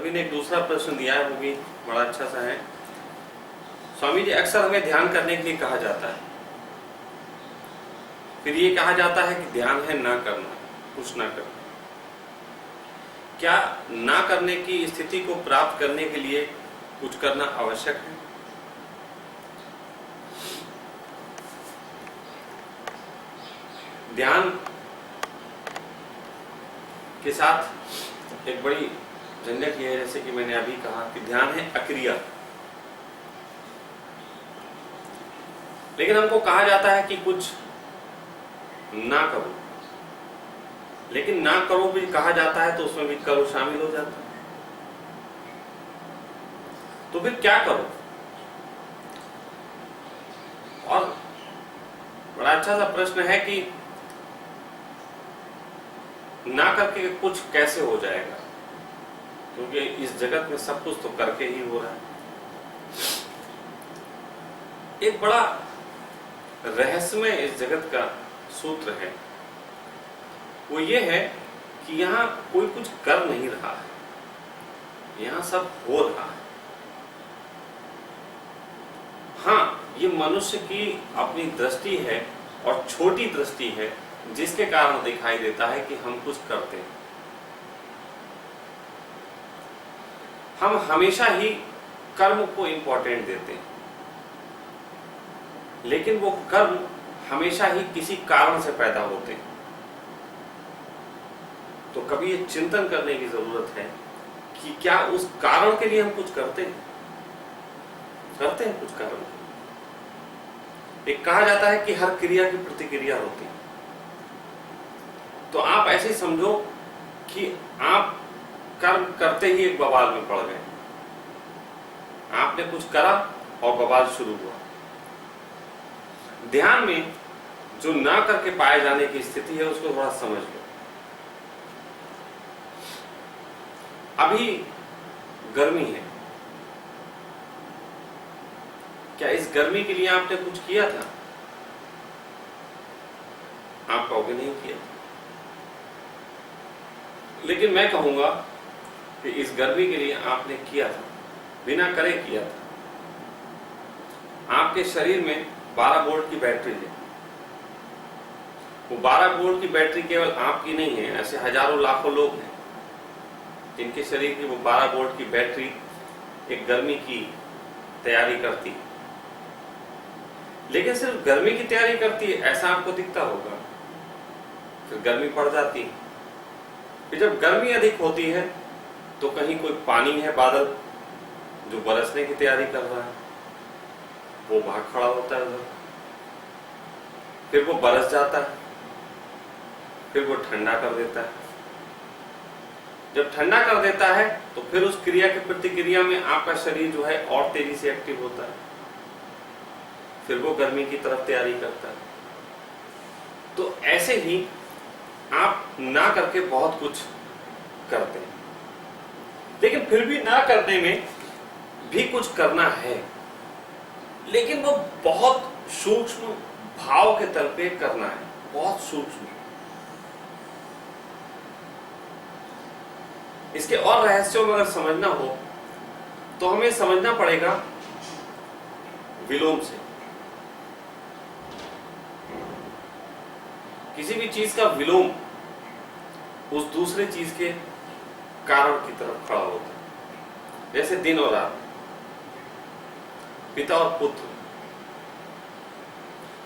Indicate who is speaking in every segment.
Speaker 1: सभी ने एक दूसरा प्रश्न दिया है, वो भी बड़ा अच्छा सा है। स्वामी जी, अक्सर हमें ध्यान करने के लिए कहा जाता है, फिर ये कहा जाता है कि ध्यान है ना करना, कुछ ना करना। क्या ना करने की स्थिति को प्राप्त करने के लिए कुछ करना आवश्यक है? ध्यान के साथ एक बड़ी झंझट ये है, जैसे कि मैंने अभी कहा कि ध्यान है अक्रिया। लेकिन हमको कहा जाता है कि कुछ ना करो, लेकिन ना करो भी कहा जाता है तो उसमें भी करो शामिल हो जाता है। तो फिर क्या करो? और बड़ा अच्छा सा प्रश्न है कि ना करके कुछ कैसे हो जाएगा, क्योंकि इस जगत में सब कुछ तो करके ही हो रहा है। एक बड़ा रहस्यमय इस जगत का सूत्र है, वो ये है कि यहां कोई कुछ कर नहीं रहा है, यहां सब हो रहा है। हाँ, ये मनुष्य की अपनी दृष्टि है और छोटी दृष्टि है, जिसके कारण दिखाई देता है कि हम कुछ करते हैं। हम हमेशा ही कर्म को इंपॉर्टेंट देते हैं, लेकिन वो कर्म हमेशा ही किसी कारण से पैदा होते हैं। तो कभी ये चिंतन करने की जरूरत है कि क्या उस कारण के लिए हम कुछ करते हैं कुछ कारण। एक कहा जाता है कि हर क्रिया की प्रतिक्रिया होती है। तो आप ऐसे ही समझो कि आप कर्म करते ही एक बवाल में पड़ गए, आपने कुछ करा और बवाल शुरू हुआ। ध्यान में जो ना करके पाए जाने की स्थिति है, उसको थोड़ा समझ लो। अभी गर्मी है, क्या इस गर्मी के लिए आपने कुछ किया था? आप कहोगे नहीं किया, लेकिन मैं कहूंगा कि इस गर्मी के लिए आपने किया था, बिना करे किया था। आपके शरीर में 12 वोल्ट की बैटरी है। वो 12 वोल्ट की बैटरी केवल आपकी नहीं है, ऐसे हजारों लाखों लोग हैं जिनके शरीर की वो 12 वोल्ट की बैटरी एक गर्मी की तैयारी करती है। लेकिन सिर्फ गर्मी की तैयारी करती है ऐसा आपको दिखता होगा, फिर गर्मी पड़ जाती है। फिर जब गर्मी अधिक होती है तो कहीं कोई पानी है, बादल जो बरसने की तैयारी कर रहा है, वो वहां खड़ा होता है उधर, फिर वो बरस जाता है, फिर वो ठंडा कर देता है। जब ठंडा कर देता है तो फिर उस क्रिया की प्रतिक्रिया में आपका शरीर जो है और तेजी से एक्टिव होता है, फिर वो गर्मी की तरफ तैयारी करता है। तो ऐसे ही आप ना करके बहुत कुछ करते हैं, लेकिन फिर भी ना करने में भी कुछ करना है, लेकिन वो बहुत सूक्ष्म भाव के तल पे करना है, बहुत सूक्ष्म। इसके और रहस्यों में अगर समझना हो तो हमें समझना पड़ेगा विलोम से। किसी भी चीज का विलोम उस दूसरे चीज के कारण की तरफ खड़ा होता है। जैसे दिन और रात, पिता और पुत्र,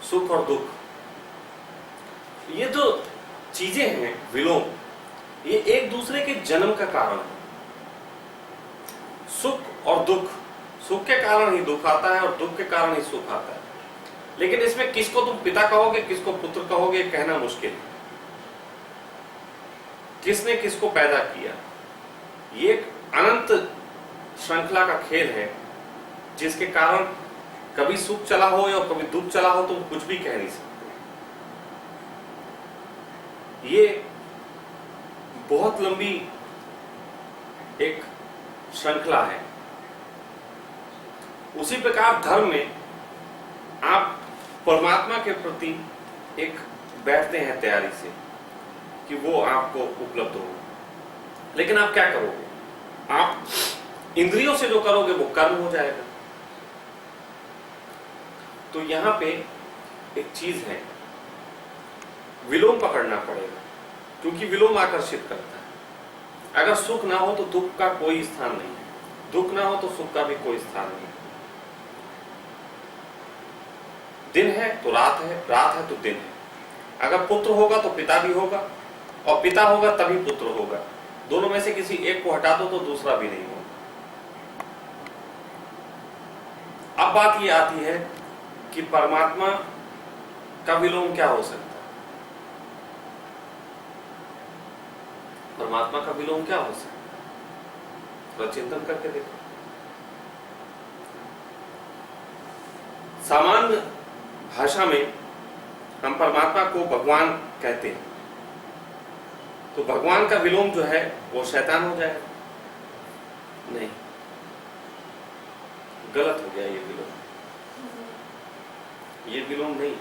Speaker 1: सुख और दुख, ये जो चीजें हैं विलोम, ये एक दूसरे के जन्म का कारण है। सुख और दुख, सुख के कारण ही दुख आता है और दुख के कारण ही सुख आता है। लेकिन इसमें किसको तुम पिता कहोगे, किसको पुत्र कहोगे, कहना मुश्किल है। किसने किसको पैदा किया, ये एक अनंत श्रृंखला का खेल है, जिसके कारण कभी सुख चला हो या कभी दुख चला हो, तुम कुछ भी कह नहीं सकते। ये बहुत लंबी एक श्रृंखला है। उसी प्रकार धर्म में आप परमात्मा के प्रति एक बैठते हैं तैयारी से कि वो आपको उपलब्ध हो, लेकिन आप क्या करोगे? आप इंद्रियों से जो करोगे वो कर्म हो जाएगा। तो यहां पे एक चीज है, विलोम पकड़ना पड़ेगा, क्योंकि विलोम आकर्षित करता है। अगर सुख ना हो तो दुख का कोई स्थान नहीं है, दुख ना हो तो सुख का भी कोई स्थान नहीं है। दिन है तो रात है, रात है तो दिन है। अगर पुत्र होगा तो पिता भी होगा, और पिता होगा तभी पुत्र होगा। दोनों में से किसी एक को हटा दो तो दूसरा भी नहीं होगा। अब बात ये आती है कि परमात्मा का विलोम क्या हो सकता है? परमात्मा का विलोम क्या हो सकता है? थोड़ा चिंतन करके देखो। सामान्य भाषा में हम परमात्मा को भगवान कहते हैं, तो भगवान का विलोम जो है वो शैतान हो जाएगा? नहीं, गलत हो गया ये विलोम। ये विलोम नहीं।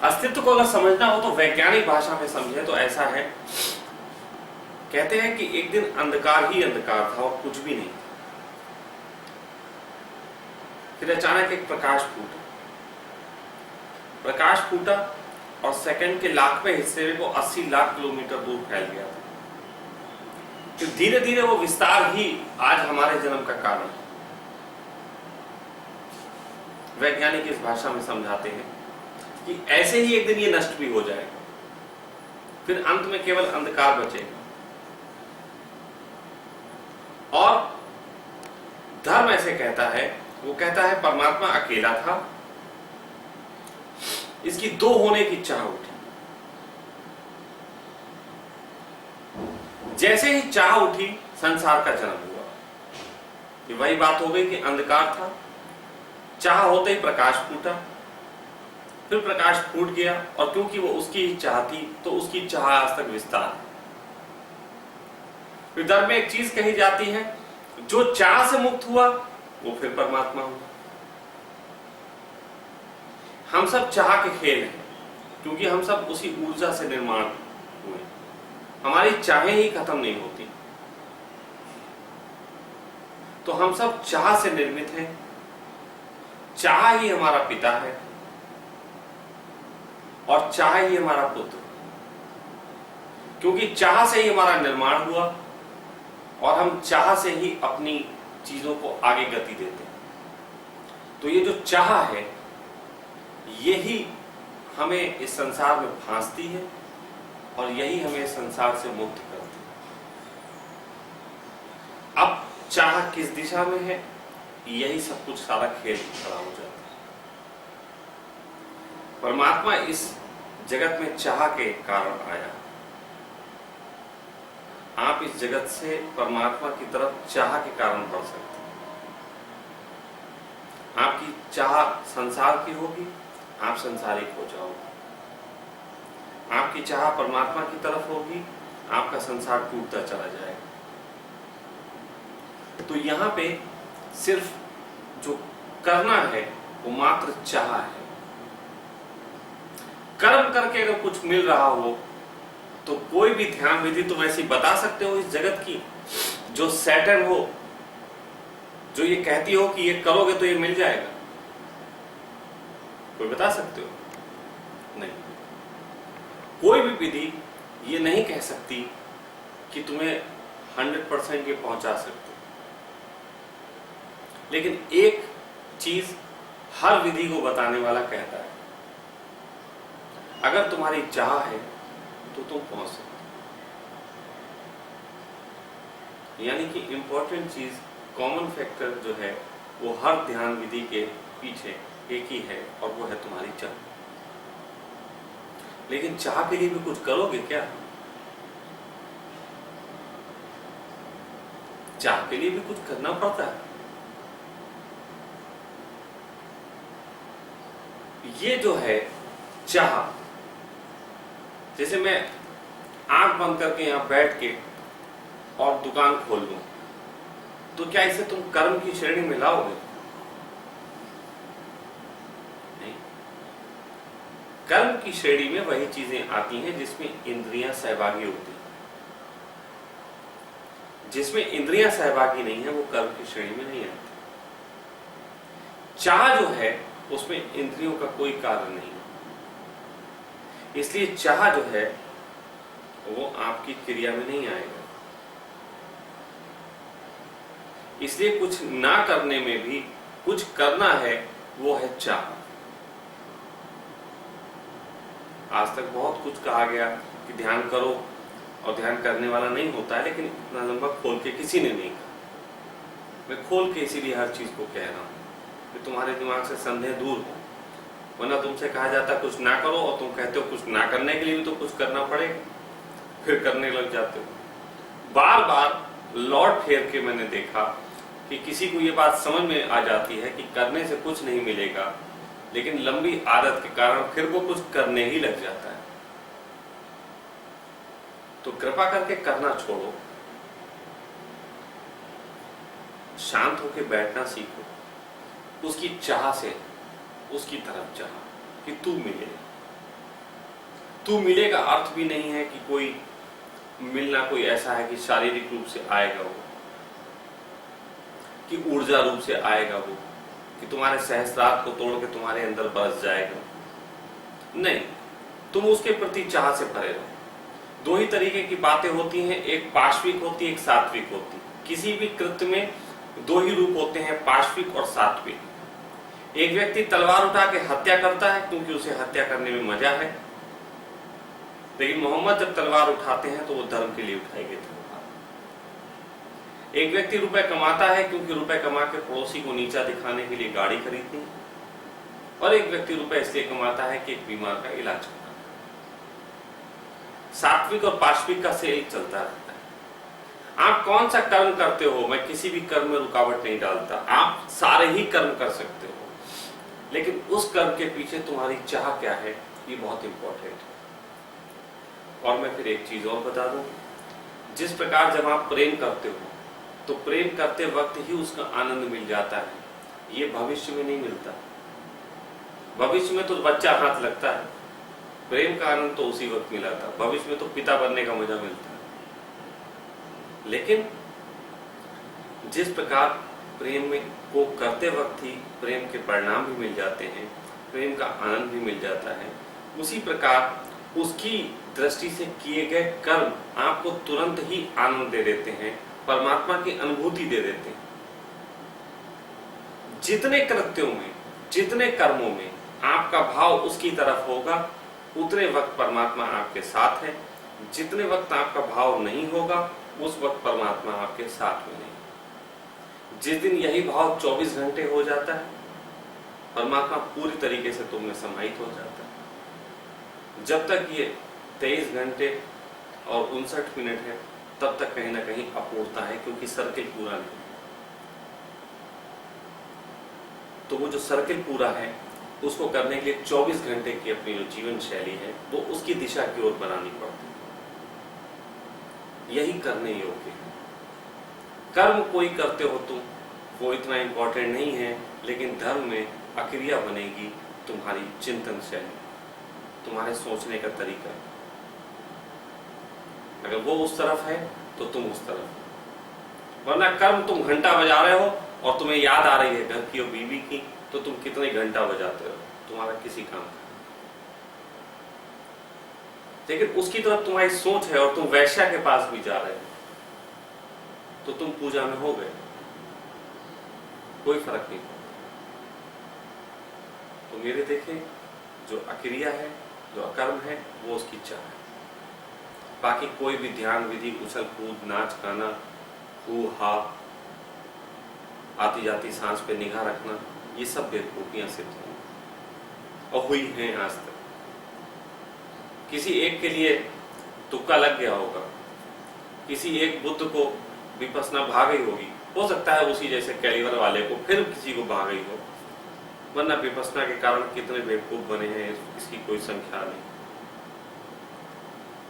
Speaker 1: अस्तित्व को अगर समझना हो तो वैज्ञानिक भाषा में समझे तो ऐसा है, कहते हैं कि एक दिन अंधकार ही अंधकार था और कुछ भी नहीं। फिर अचानक एक प्रकाश फूटा। प्रकाश फूटा और सेकंड के लाखवें हिस्से में वो 80 लाख किलोमीटर दूर फैल गया था। तो धीरे धीरे वो विस्तार ही आज हमारे जन्म का कारण है। वैज्ञानिक इस भाषा में समझाते हैं कि ऐसे ही एक दिन ये नष्ट भी हो जाएगा, फिर अंत में केवल अंधकार बचेगा। और धर्म ऐसे कहता है, वो कहता है परमात्मा अकेला था, इसकी दो होने की चाह उठी। जैसे ही चाह उठी संसार का जन्म हुआ। ये वही बात हो गई कि अंधकार था, चाह होते ही प्रकाश फूटा, फिर प्रकाश फूट गया, और क्योंकि वो उसकी ही चाह थी तो उसकी चाह आज तक विस्तार है। फिर धर्म में एक चीज कही जाती है, जो चाह से मुक्त हुआ वो फिर परमात्मा हुआ। हम सब चाह के खेल हैं, क्योंकि हम सब उसी ऊर्जा से निर्माण हुए। हमारी चाहें ही खत्म नहीं होती, तो हम सब चाह से निर्मित हैं। चाह ही हमारा पिता है और चाह ही हमारा पुत्र, क्योंकि चाह से ही हमारा निर्माण हुआ और हम चाह से ही अपनी चीजों को आगे गति देते हैं। तो ये जो चाह है, यही हमें इस संसार में फांसती है और यही हमें संसार से मुक्त करती है। अब चाह किस दिशा में है, यही सब कुछ सारा खेल खड़ा हो जाता है। परमात्मा इस जगत में चाह के कारण आया। आप इस जगत से परमात्मा की तरफ चाह के कारण बढ़ सकते हैं। आपकी चाह संसार की होगी, आप संसारिक हो जाओगे। आपकी चाह परमात्मा की तरफ होगी, आपका संसार टूटता चला जाएगा। तो यहां पे सिर्फ जो करना है वो मात्र चाह है। कर्म करके अगर कुछ मिल रहा हो तो कोई भी ध्यान विधि तुम ऐसी बता सकते हो इस जगत की जो सैटर्न हो, जो ये कहती हो कि ये करोगे तो ये मिल जाएगा? कोई बता सकते हो? नहीं। कोई भी विधि ये नहीं कह सकती कि तुम्हें 100% ये पहुंचा सकते। लेकिन एक चीज हर विधि को बताने वाला कहता है, अगर तुम्हारी चाह है तो तुम पहुंच सकते। यानी कि इंपॉर्टेंट चीज, कॉमन फैक्टर जो है वो हर ध्यान विधि के पीछे एक ही है, और वो है तुम्हारी चाह। लेकिन चाह के लिए भी कुछ करोगे क्या? चाह के लिए भी कुछ करना पड़ता है। ये जो है चाह, जैसे मैं आंख बंद करके यहां बैठ के और दुकान खोल लूं, तो क्या इसे तुम कर्म की श्रेणी में लाओगे? नहीं। कर्म की श्रेणी में वही चीजें आती हैं जिसमें इंद्रियां सहभागी होती हैं। जिसमें इंद्रियां सहभागी नहीं है वो कर्म की श्रेणी में नहीं आती। चाह जो है उसमें इंद्रियों का कोई कार्य नहीं है, इसलिए चाह जो है वो आपकी क्रिया में नहीं आएगा। इसलिए कुछ ना करने में भी कुछ करना है, वो है चाह। आज तक बहुत कुछ कहा गया कि ध्यान करो, और ध्यान करने वाला नहीं होता है, लेकिन इतना लंबा खोल के किसी ने नहीं कहा। मैं खोल के इसीलिए हर चीज को कह रहा हूं कि तुम्हारे दिमाग से संदेह दूर हो, वरना तुमसे कहा जाता कुछ ना करो और तुम कहते हो कुछ ना करने के लिए भी तो कुछ करना पड़ेगा, फिर करने लग जाते हो। बार बार लौट फेर के मैंने देखा कि किसी को ये बात समझ में आ जाती है कि करने से कुछ नहीं मिलेगा, लेकिन लंबी आदत के कारण फिर वो कुछ करने ही लग जाता है। तो कृपा करके करना छोड़ो, शांत होकर बैठना सीखो, उसकी चाह से उसकी तरफ चाह कि तू मिले। तू मिलेगा अर्थ भी नहीं है कि कोई मिलना कोई ऐसा है कि शारीरिक रूप से आएगा वो, कि ऊर्जा रूप से आएगा वो, कि तुम्हारे सहस्त्रार को तोड़ के तुम्हारे अंदर बस जाएगा। नहीं, तुम उसके प्रति चाह से भरे रहो। दो ही तरीके की बातें होती हैं, एक पार्श्विक होती है, एक सात्विक होती है। किसी भी कृत्य में दो ही रूप होते हैं, पार्श्विक और सात्विक। एक व्यक्ति तलवार उठा के हत्या करता है क्योंकि उसे हत्या करने में मजा है, लेकिन मोहम्मद जब तलवार उठाते हैं तो वो धर्म के लिए उठाई गई तलवार। एक व्यक्ति रुपए कमाता है क्योंकि रुपए कमा के पड़ोसी को नीचा दिखाने के लिए गाड़ी खरीदती है, और एक व्यक्ति रुपए इसलिए कमाता है कि एक बीमार का इलाज करना। सात्विक और पार्श्विक का सेल चलता रहता है। आप कौन सा कर्म करते हो, मैं किसी भी कर्म में रुकावट नहीं डालता, आप सारे ही कर्म कर सकते हो, लेकिन उस कर्म के पीछे तुम्हारी चाह क्या है, ये बहुत इंपॉर्टेंट है। और मैं फिर एक चीज और बता दूं, जिस प्रकार जब आप प्रेम करते हो तो प्रेम करते वक्त ही उसका आनंद मिल जाता है, ये भविष्य में नहीं मिलता। भविष्य में तो बच्चा हाथ लगता है, प्रेम का आनंद तो उसी वक्त मिला था। भविष्य में तो पिता बनने का मजा मिलता है। लेकिन जिस प्रकार प्रेम में को करते वक्त ही प्रेम के परिणाम भी मिल जाते हैं, प्रेम का आनंद भी मिल जाता है, उसी प्रकार उसकी दृष्टि से किए गए कर्म आपको तुरंत ही आनंद दे देते हैं, परमात्मा की अनुभूति दे देते हैं। जितने कृत्यों में, जितने कर्मों में आपका भाव उसकी तरफ होगा, उतने वक्त परमात्मा आपके साथ है। जितने वक्त आपका भाव नहीं होगा, उस वक्त परमात्मा आपके साथ में नहीं। जिस दिन यही भाव 24 घंटे हो जाता है, परमात्मा पूरी तरीके से तुम में समाहित हो जाता है। जब तक ये 23 घंटे और 59 मिनट है, तब तक कहीं ना कहीं अपूर्णता है, क्योंकि सर्किल पूरा नहीं। तो वो जो सर्किल पूरा है, उसको करने के लिए 24 घंटे की अपनी जो जीवन शैली है, वो उसकी दिशा की ओर बनानी पड़ती है। यही करने योग्य है। कर्म कोई करते हो तुम, वो इतना इंपॉर्टेंट नहीं है, लेकिन धर्म में अक्रिया बनेगी तुम्हारी चिंतन शैली, तुम्हारे सोचने का तरीका। अगर वो उस तरफ है तो तुम उस तरफ, वरना कर्म तुम घंटा बजा रहे हो और तुम्हें याद आ रही है घर की और बीवी की, तो तुम कितने घंटा बजाते हो, तुम्हारा किसी काम का। लेकिन उसकी तरफ तुम्हारी सोच है और तुम वैश्या के पास भी जा रहे हो, तो तुम पूजा में हो गए, कोई फर्क नहीं पड़ता। तो मेरे देखे जो अक्रिया है, जो अकर्म है, वो उसकी चाह है। बाकी कोई भी ध्यान विधि, उछल कूद, नाच गाना, हू हा, आती जाती सांस पे निगाह रखना, ये सब बेवकूफियां सिद्ध हुई और हुई हैं आज तक। किसी एक के लिए तुक्का लग गया होगा, किसी एक बुद्ध को विपस्सना भा गई होगी, हो सकता है उसी जैसे कैलिवर वाले को फिर किसी को भा गई हो, वरना विपस्सना के कारण कितने बेवकूफ बने हैं इसकी कोई संख्या नहीं।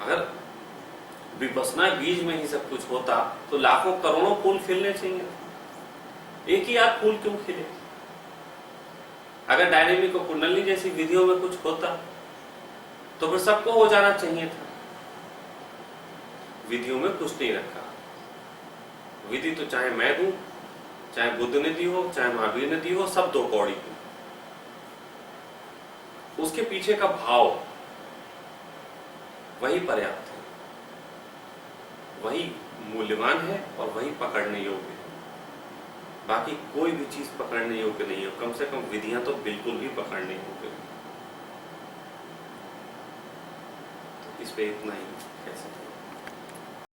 Speaker 1: अगर विपस्सना बीज में ही सब कुछ होता तो लाखों करोड़ों फूल खिलने चाहिए, एक ही आध फूल क्यों खिले? अगर डायनेमिक और कुंडली जैसी विधियों में कुछ होता तो फिर सबको हो जाना चाहिए था। विधियों में कुछ नहीं रखा, विधि तो चाहे मैं दूं, चाहे बुद्ध ने दी हो, चाहे महावीर ने दी हो, सब 2 कौड़ी की। उसके पीछे का भाव वही पर्याप्त है, वही मूल्यवान है और वही पकड़ने योग्य है। बाकी कोई भी चीज पकड़ने योग्य नहीं है, कम से कम विधियां तो बिल्कुल भी पकड़ने योग्य नहीं। तो इस पे इतना ही कह सकते हैं।